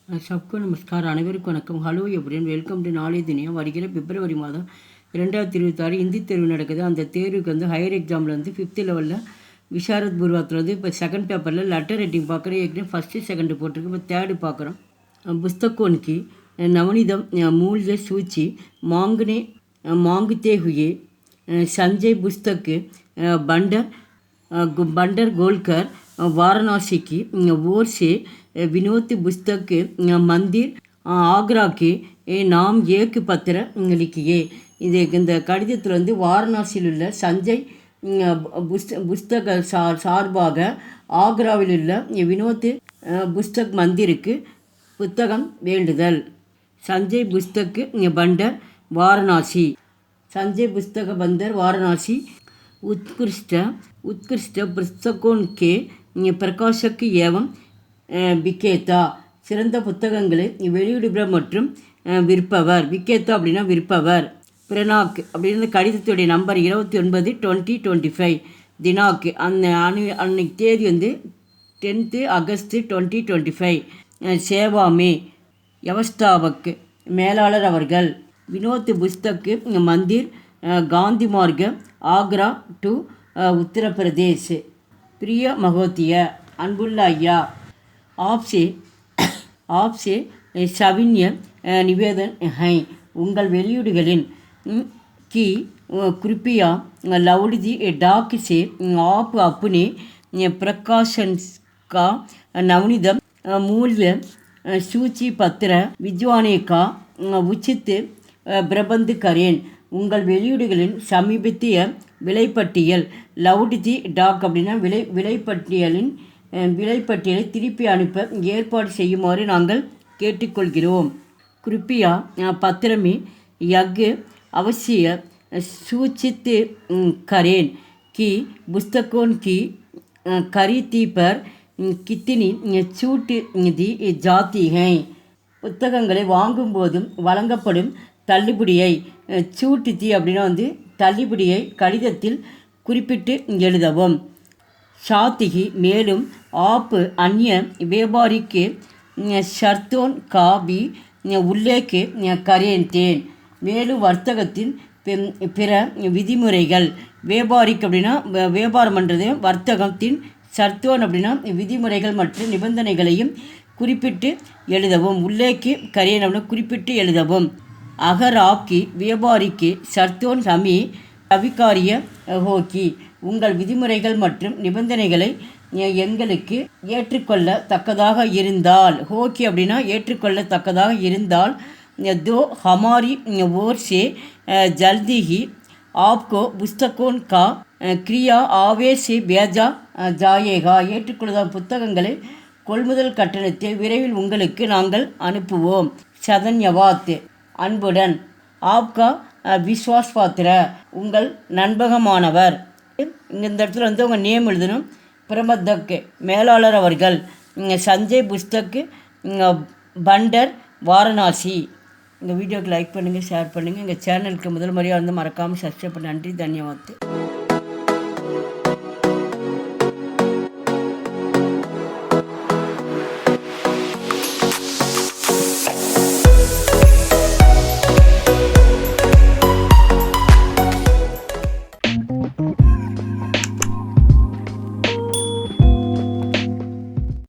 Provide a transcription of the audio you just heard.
சப்கோ நமஸ்கார். அனைவருக்கும் வணக்கம். Hello எப்ரியன், welcome to நாளை தினம். வருகிற பிப்ரவரி மாதம் 2026 இந்தி தேர்வு நடக்குது. அந்த தேர்வுக்கு ஹையர் எக்ஸாமில் 5th லெவலில் விஷாரத் பூர்வாத்தில் இப்போ செகண்ட் பேப்பரில் லெட்டர் ரைட்டிங் பார்க்குறேன். ஏற்கனவே ஃபஸ்ட்டு செகண்டு போட்டிருக்கு, இப்போ தேர்டு பார்க்குறோம். புஸ்தகோன்கி நவனிதம் மூல்ய சூச்சி மாங்கனே மாங்குத்தே ஹுயே சஞ்சய் புஸ்தக் बंडर गोलकर वाराणसी की ओर से विनोद पुस्तक मंदिर आगरा के नाम एक पत्र लिखिए. இந்த கடிதத்தில் வாரணாசியில் உள்ள சஞ்சய் புஸ்தக சார்பாக ஆக்ராவில் உள்ள வினோத் புஸ்தக் மந்திருக்கு புத்தகம் வேண்டுதல். சஞ்சய் புஸ்தக் பண்டர் வாரணாசி. संजय पुस्तक बंदर वाराणसी उत्कृष्ट पुस्तकों के प्रकाशक एवं विक्रेता. சிறந்த புத்தகங்களை வெளியிடுபவர் மற்றும் விற்பவர். விக்ரேதா அப்படின்னா விற்பவர். பிரனாக் அப்படின்ற கடிதத்துடைய நம்பர் 29/2025. தினாக் அன்னைக்கு தேதி 10th August 2025. சேவாமே யவஸ்தாவக் மேலாளர் அவர்கள். வினோத் புஸ்தக் மந்திர் காந்தி மார்க் ஆக்ரா டு உத்தரப்பிரதேஷ். பிரிய மகோத்திய அன்புள்ள ஐயா, ஆப்சே சவின்ய நிவேதன் ஹை. உங்கள் வெளியீடுகளின் கி कृपया लाउडजी डाक से आप अपने प्रकाशन का नवनीतम मूल्य सूची पत्र भिजवाने का उचित பிரபந்து கரேன். உங்கள் வெளியீடுகளின் சமீபத்திய விலைப்பட்டியல் லவுட்ஜி டாக் அப்படின்னா விலைப்பட்டியலை திருப்பி அனுப்ப ஏற்பாடு செய்யுமாறு நாங்கள் கேட்டுக்கொள்கிறோம். குறிப்பியா பத்திரமே யக் அவசிய सूचित करें कि पुस्तकों की खरीदी पर कितनी छूट दी जाती है. புத்தகங்களை வாங்கும் போதும் வழங்கப்படும் தள்ளுபடியை சூட்டுதி அப்படின்னா தள்ளுபடியை கடிதத்தில் குறிப்பிட்டு எழுதவும். சாத்திகி மேலும் ஆப் அந்நிய வியாபாரிக்கு ஷர்த்தோன் காபி உல்லேக்கு கரேன்தேன். மேலும் வர்த்தகத்தின் பிற விதிமுறைகள். வியாபாரிக்கு அப்படின்னா வியாபாரம் பண்ணுறது, வர்த்தகத்தின் சர்த்தோன் அப்படின்னா விதிமுறைகள் மற்றும் நிபந்தனைகளையும் குறிப்பிட்டு எழுதவும். உள்ளேக்கு கரியன் அப்படின்னா குறிப்பிட்டு எழுதவும். அகர் ஆப்கி வியாபாரிக்கு சர்த்தோன் ஹமி அவிகாரிய ஹோக்கி. உங்கள் விதிமுறைகள் மற்றும் நிபந்தனைகளை எங்களுக்கு ஏற்றுக்கொள்ளத்தக்கதாக இருந்தால், ஹோக்கி அப்படின்னா ஏற்றுக்கொள்ளத்தக்கதாக இருந்தால், दो हमारी ओर से जल्दी ही आपको पुस्तकों का क्रिया आवेश से भेजा जाएगा. ஏற்றுக்கொள்ளாத புத்தகங்களை கொள்முதல் கட்டணத்தை விரைவில் உங்களுக்கு நாங்கள் அனுப்புவோம். சதன்யவாத் அன்புடன். ஆப்கா விஸ்வாஸ் பாத்திர உங்கள் நண்பகமானவர். இந்த இடத்துல உங்கள் நேம் எழுதணும். பிரபந்தக் மேலாளர் அவர்கள். சஞ்சய் புஸ்தக் பண்டர் வாரணாசி. எங்கள் வீடியோக்கு லைக் பண்ணுங்கள், ஷேர் பண்ணுங்கள். எங்கள் சேனலுக்கு முதல் முறையாக மறக்காமல் சப்ஸ்கிரைப் பண்ண. நன்றி, தன்யவாத்.